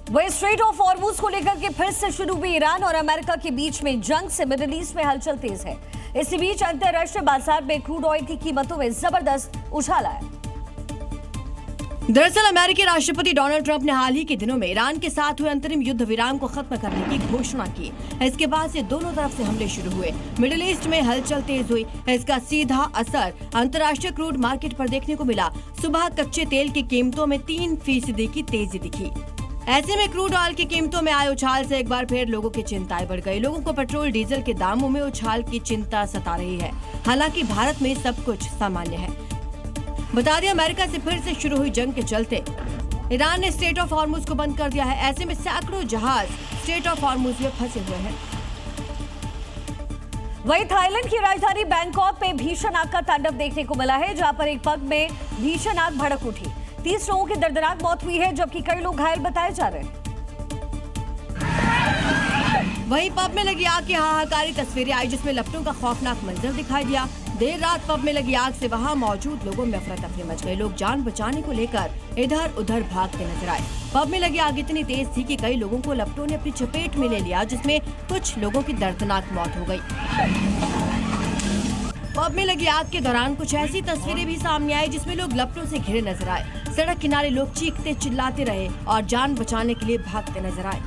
वही straight of Hormuz को लेकर के फिर से शुरू हुई ईरान और अमेरिका के बीच में जंग से मिडिल ईस्ट में हलचल तेज है। इसी बीच अंतर्राष्ट्रीय बाजार में क्रूड ऑयल की कीमतों में जबरदस्त उछाल आया। दरअसल अमेरिकी राष्ट्रपति डोनाल्ड ट्रंप ने हाल ही के दिनों में ईरान के साथ हुए अंतरिम युद्ध विराम को खत्म करने की घोषणा की। इसके बाद से दोनों तरफ से हमले शुरू हुए, मिडिल ईस्ट में हलचल तेज हुई। इसका सीधा असर अंतर्राष्ट्रीय क्रूड मार्केट पर देखने को मिला। सुबह कच्चे तेल की कीमतों में 3% की तेजी दिखी। ऐसे में क्रूड ऑयल की कीमतों में आए उछाल से एक बार फिर लोगों की चिंताएं बढ़ गई। लोगों को पेट्रोल डीजल के दामों में उछाल की चिंता सता रही है। हालांकि भारत में सब कुछ सामान्य है। बता दें, अमेरिका से फिर से शुरू हुई जंग के चलते ईरान ने स्ट्रेट ऑफ हॉर्मुज को बंद कर दिया है। ऐसे में सैकड़ों जहाज स्ट्रेट ऑफ हॉर्मुज में फंसे हुए हैं। वहीं थाईलैंड की राजधानी बैंकॉक में भीषण आग का तांडव देखने को मिला है, जहां पर एक पब में भीषण आग भड़क उठी। 30 लोगों की दर्दनाक मौत हुई है, जबकि कई लोग घायल बताए जा रहे हैं। वहीं पब में लगी आग की हाहाकारी तस्वीरें आई, जिसमें लपटों का खौफनाक मंजर दिखाई दिया। देर रात पब में लगी आग से वहां मौजूद लोगों में अफरा तफरी मच गई। लोग जान बचाने को लेकर इधर उधर भागते नजर आए। पब में लगी आग इतनी तेज थी कि कई लोगों को लपटों ने अपनी चपेट में ले लिया, जिसमें कुछ लोगों की दर्दनाक मौत हो गई। पब में लगी आग के दौरान कुछ ऐसी तस्वीरें भी सामने आई, जिसमें लोग लपटों से घिरे नजर आए। सड़क किनारे लोग चीखते चिल्लाते रहे और जान बचाने के लिए भागते नजर आए।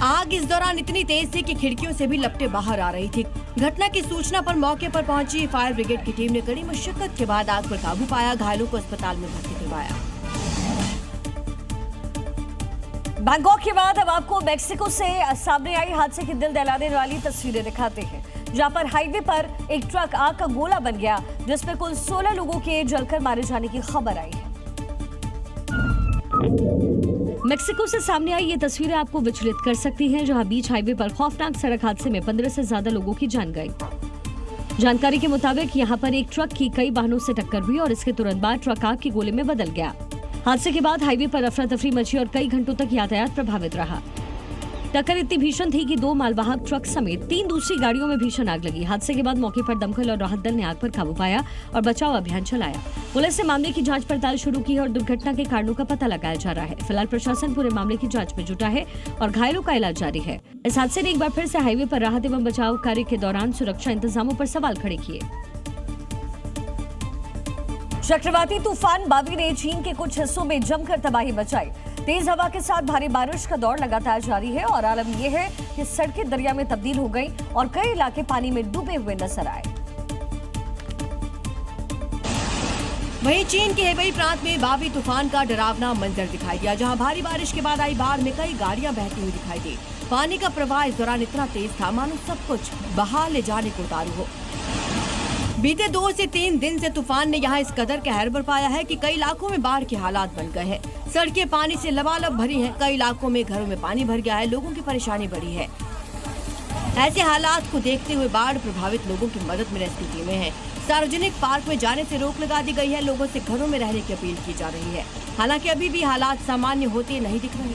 आग इस दौरान इतनी तेज थी कि खिड़कियों से भी लपटें बाहर आ रही थी। घटना की सूचना पर मौके पर पहुंची फायर ब्रिगेड की टीम ने कड़ी मशक्कत के बाद आग पर काबू पाया। घायलों को अस्पताल में भर्ती करवाया। बैंकॉक के बाद अब आपको मेक्सिको से सामने आई हादसे की दिल दहलाने वाली तस्वीरें दिखाते हैं, जहां पर हाईवे पर एक ट्रक आग का गोला बन गया, जिसमें कुल 16 लोगों के जलकर मारे जाने की खबर आई है। मेक्सिको से सामने आई ये तस्वीरें आपको विचलित कर सकती हैं, जहां बीच हाईवे पर खौफनाक सड़क हादसे में 15 से ज्यादा लोगों की जान गई। जानकारी के मुताबिक यहां पर एक ट्रक की कई वाहनों से टक्कर हुई और इसके तुरंत बाद ट्रक आग के गोले में बदल गया। हादसे के बाद हाईवे पर अफरा तफरी मची और कई घंटों तक यातायात प्रभावित रहा। टक्कर इतनी भीषण थी कि 2 मालवाहक ट्रक समेत 3 दूसरी गाड़ियों में भीषण आग लगी। हादसे के बाद मौके पर दमकल और राहत दल ने आग पर काबू पाया और बचाव अभियान चलाया। पुलिस ने मामले की जांच पड़ताल शुरू की है और दुर्घटना के कारणों का पता लगाया जा रहा है। फिलहाल प्रशासन पूरे मामले की जांच में जुटा है और घायलों का इलाज जारी है। इस हादसे ने एक बार फिर से हाईवे पर राहत एवं बचाव कार्य के दौरान सुरक्षा इंतजामों पर सवाल खड़े किए। चक्रवाती तूफान बावी ने चीन के कुछ हिस्सों में जमकर तबाही मचाई। तेज हवा के साथ भारी बारिश का दौर लगातार जारी है और आलम यह है कि सड़कें दरिया में तब्दील हो गई और कई इलाके पानी में डूबे हुए नजर आए। वहीं चीन के हेबेई प्रांत में बावी तूफान का डरावना मंजर दिखाई दिया, जहां भारी बारिश के बाद आई बाढ़ में कई गाड़ियां बहती हुई दिखाई दी। पानी का प्रवाह इस दौरान इतना तेज था मानो सब कुछ बहा ले जाने को उतारू हो। बीते 2 से 3 दिन से तूफान ने यहाँ इस कदर कहर बरपाया है कि कई इलाकों में बाढ़ के हालात बन गए हैं। सड़कें पानी से लबालब भरी हैं। कई इलाकों में घरों में पानी भर गया है। लोगों की परेशानी बढ़ी है। ऐसे हालात को देखते हुए बाढ़ प्रभावित लोगों की मदद में रेस्क्यू टीमें हैं। सार्वजनिक पार्क में जाने से रोक लगा दी गई है। लोगों से घरों में रहने की अपील की जा रही है। हालांकि अभी भी हालात सामान्य होते नहीं दिख रहे।